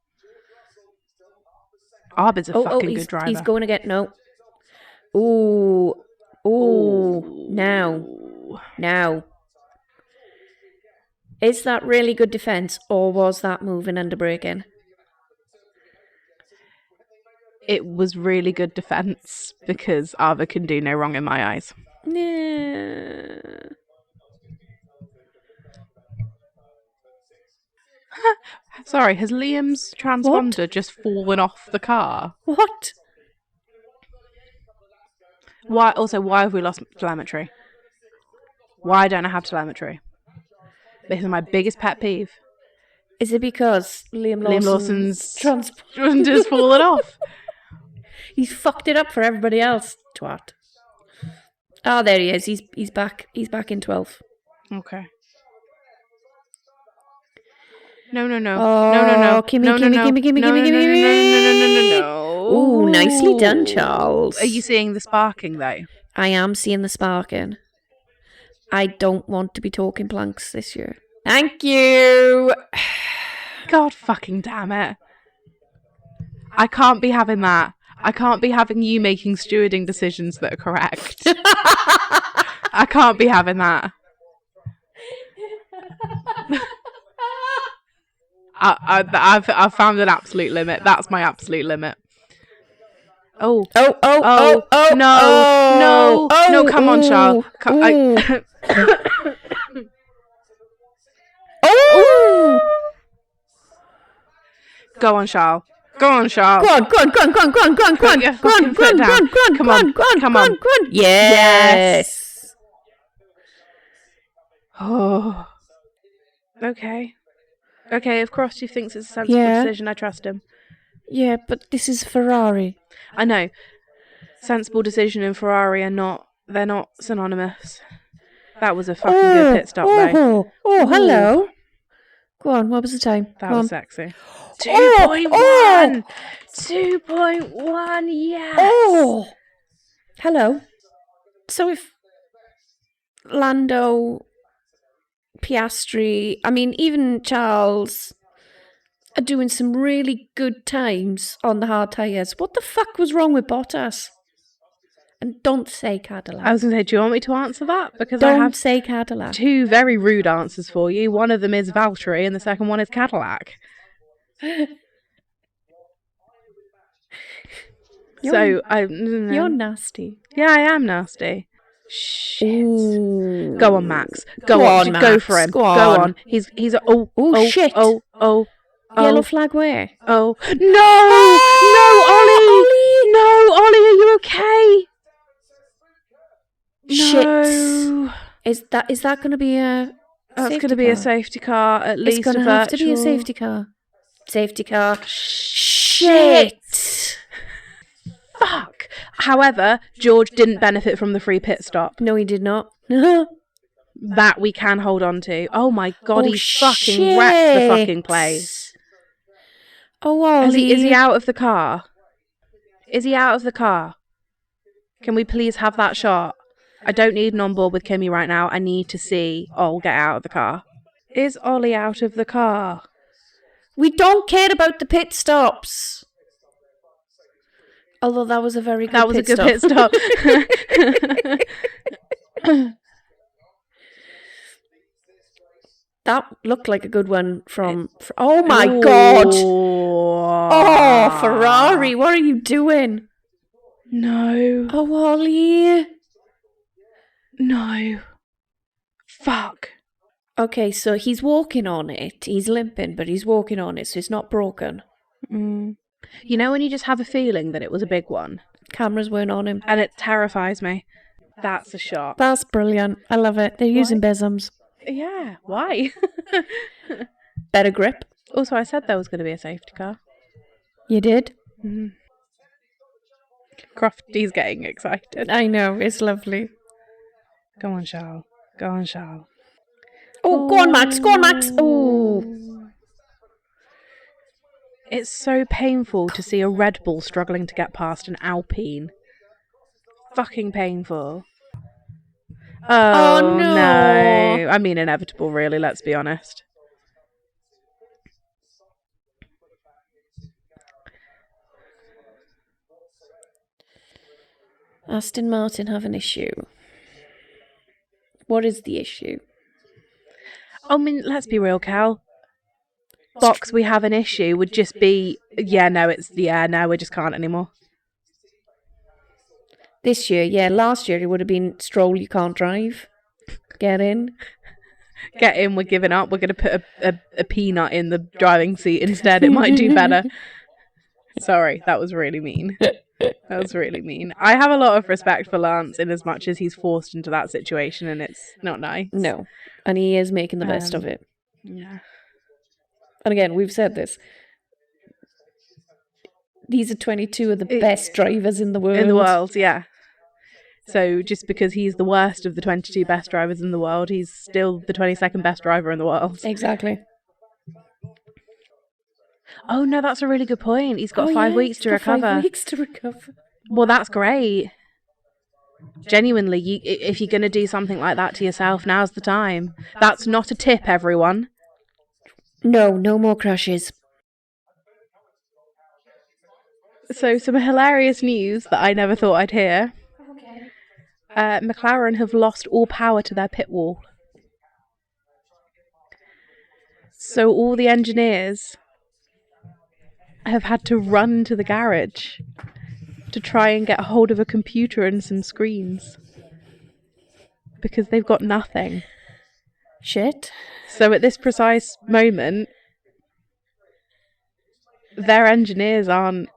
Arvid's a fucking good driver. He's going to get... No. Ooh. Now. Is that really good defence, or was that moving under braking? It was really good defence, because Arvid can do no wrong in my eyes. Yeah. Sorry, has Liam's transponder just fallen off the car? What? Why have we lost telemetry? Why don't I have telemetry? This is my biggest pet peeve. Is it because Liam Lawson's transponder fallen off? He's fucked it up for everybody else, twat. Oh, there he is. He's back. He's back in 12th. Okay. No. Oh, No. Kimmy. No. Ooh, nicely done, Charles. Are you seeing the sparking, though? I am seeing the sparking. I don't want to be talking planks this year. Thank you. God fucking damn it. I can't be having that. I can't be having you making stewarding decisions that are correct. I can't be having that. I've found an absolute limit. That's my absolute limit. No, come on, Charles. Go on, Charles. Go on, Charles. Go on. Put your fucking foot down. Come on. Yes. Oh. Okay. Okay, if Krusty thinks it's a sensible Yeah. decision, I trust him. Yeah, but this is Ferrari. I know. Sensible decision and Ferrari they're not synonymous. That was a fucking good pit stop, though. Oh, hello. Go on, what was the time? That Go was on. sexy. Oh, 2.1! 2.1, yes! Oh! Hello. So if Lando, Piastri, I mean, even Charles are doing some really good times on the hard tyres, what the fuck was wrong with Bottas? And don't say Cadillac. I was going to say, do you want me to answer that? Because don't I have say Cadillac. 2 very rude answers for you. One of them is Valtteri and the second one is Cadillac. You're nasty. Yeah, I am nasty. Shit. Ooh. Go on, Max. Go on, Max. go for him. Go on. He's Shit. Yellow flag where? No, Ollie. No, Ollie, are you okay? Shit. No. Is that going to be a That's going to be a safety car, at least. It's going to have to be a safety car. Safety car. Shit. Fuck. However, George didn't benefit from the free pit stop. No, he did not. That we can hold on to. Oh my god, he fucking wrecked the fucking place. Oh, Ollie. Is he out of the car? Is he out of the car? Can we please have that shot? I don't need an on board with Kimmy right now. I need to see Ol get out of the car. Is Ollie out of the car? We don't care about the pit stops. Although that was a very good pit stop. That looked like a good one from... Oh my god! Oh, Ferrari, what are you doing? No. Oh, Ollie. No. Fuck. Okay, so he's walking on it. He's limping, but he's walking on it, so it's not broken. You know when you just have a feeling that it was a big one? Cameras weren't on him. And it terrifies me. That's a shot. That's brilliant. I love it. They're using Bisms. Yeah, why? Better grip. Also, I said there was going to be a safety car. You did? Crofty's getting excited. I know, it's lovely. Go on, Charles. Go on, Charles. Oh, go on, Max. Go on, Max. Oh. It's so painful to see a Red Bull struggling to get past an Alpine. Fucking painful. Oh, no. I mean, inevitable, really, let's be honest. Aston Martin have an issue. What is the issue? I mean, let's be real, Cal. Box, we have an issue would just be, we just can't anymore. This year, yeah. Last year it would have been Stroll, you can't drive. Get in. Get in, we're giving up. We're going to put a peanut in the driving seat instead. It might do better. Sorry, that was really mean. That was really mean. I have a lot of respect for Lance in as much as he's forced into that situation and it's not nice. No. And he is making the best of it. Yeah. And again, we've said this. These are 22 of the best drivers in the world. In the world, yeah. So just because he's the worst of the 22 best drivers in the world, he's still the 22nd best driver in the world. Exactly. Oh no, that's a really good point. He's got 5 weeks to recover. 5 weeks to recover. Well, that's great. Genuinely, if you're going to do something like that to yourself, now's the time. That's not a tip, everyone. No more crashes. So, some hilarious news that I never thought I'd hear. Okay. McLaren have lost all power to their pit wall. So all the engineers have had to run to the garage to try and get hold of a computer and some screens. Because they've got nothing. Shit. So at this precise moment, Their engineers aren't.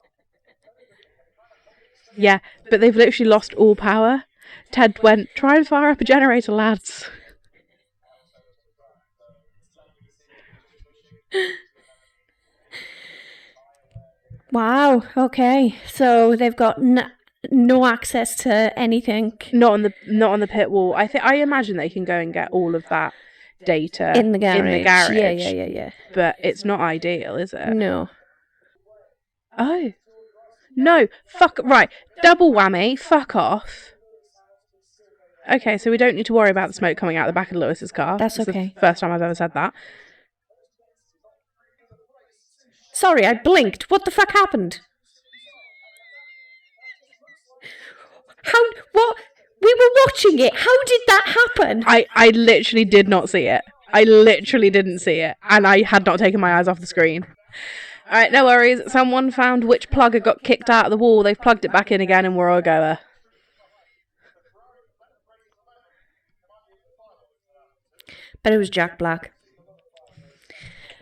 Yeah, but they've literally lost all power. Ted went, try and fire up a generator, lads. Wow. Okay. So they've got no access to anything Not on the pit wall. I imagine they can go and get all of that data in the garage. Yeah. But it's not ideal, is it? No. Oh. No. Fuck. Right. Double whammy. Fuck off. Okay, so we don't need to worry about the smoke coming out the back of Lewis's car. That's okay. The first time I've ever said that. Sorry, I blinked. What the fuck happened? How? What? We were watching it. How did that happen? I literally did not see it. I literally didn't see it. And I had not taken my eyes off the screen. Alright, no worries. Someone found which plug had got kicked out of the wall. They've plugged it back in again and we're all goer. But it was Jack Black.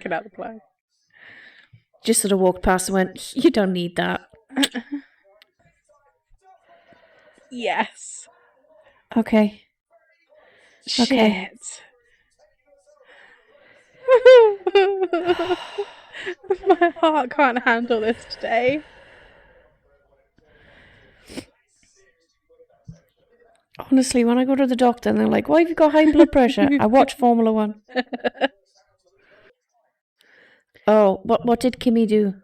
Get out the plug. Just sort of walked past and went, you don't need that. Yes. Okay. Shit. Okay. My heart can't handle this today. Honestly, when I go to the doctor and they're like, why have you got high blood pressure? I watch Formula 1. Oh, what did Kimmy do?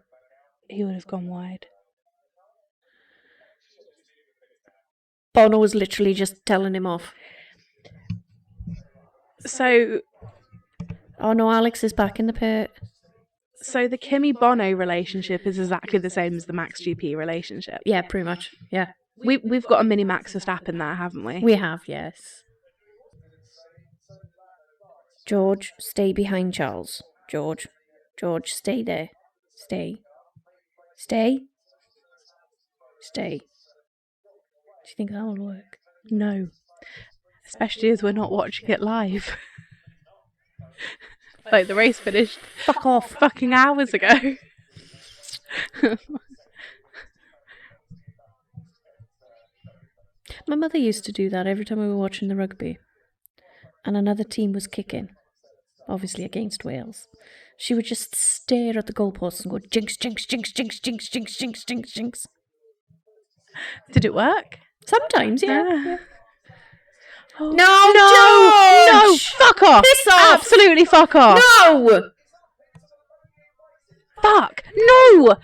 He would have gone wide. Bono was literally just telling him off. So... Oh no, Alex is back in the pit. So the Kimi Bono relationship is exactly the same as the Max GP relationship. Yeah, pretty much. Yeah. We've got a mini Max Verstappen there, haven't we? We have, yes. George, stay behind Charles. George, stay there. Stay. Do you think that will work? No. Especially as we're not watching it live. Like the race finished. Fuck off. Fucking hours ago. My mother used to do that every time we were watching the rugby. And another team was kicking. Obviously against Wales. She would just stare at the goalposts and go, jinx, jinx, jinx, jinx, jinx, jinx, jinx, jinx, jinx. Did it work? Sometimes, yeah. Oh. No, no, fuck off. Piss off. Absolutely fuck off. No! Fuck. No.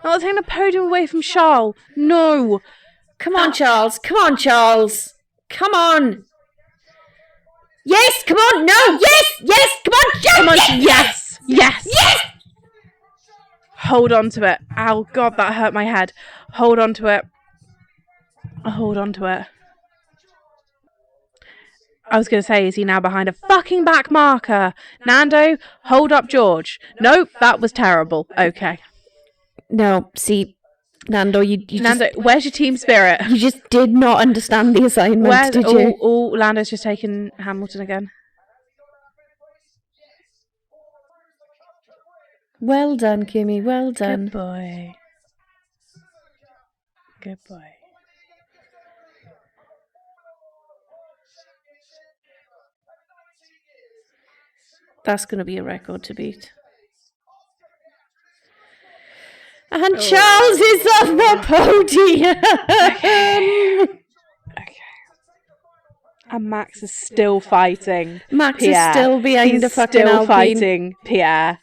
Not taking a podium away from Charles. No. Come on, Charles. Come on. Yes, come on. No, yes, come on, Charles. Come on, yes. Hold on to it. Ow, God, that hurt my head. Hold on to it. I was going to say, is he now behind a fucking back marker? Nando, hold up George. Nope, that was terrible. Okay. No, see, Nando, where's your team spirit? You just did not understand the assignment, did you? Oh, Lando's just taken Hamilton again. Well done, Kimmy, well done. Good boy. That's going to be a record to beat. And Charles is on the podium! Okay. And Max is still fighting. Max Pierre. is still behind the fucking still Alpine. fighting Pierre.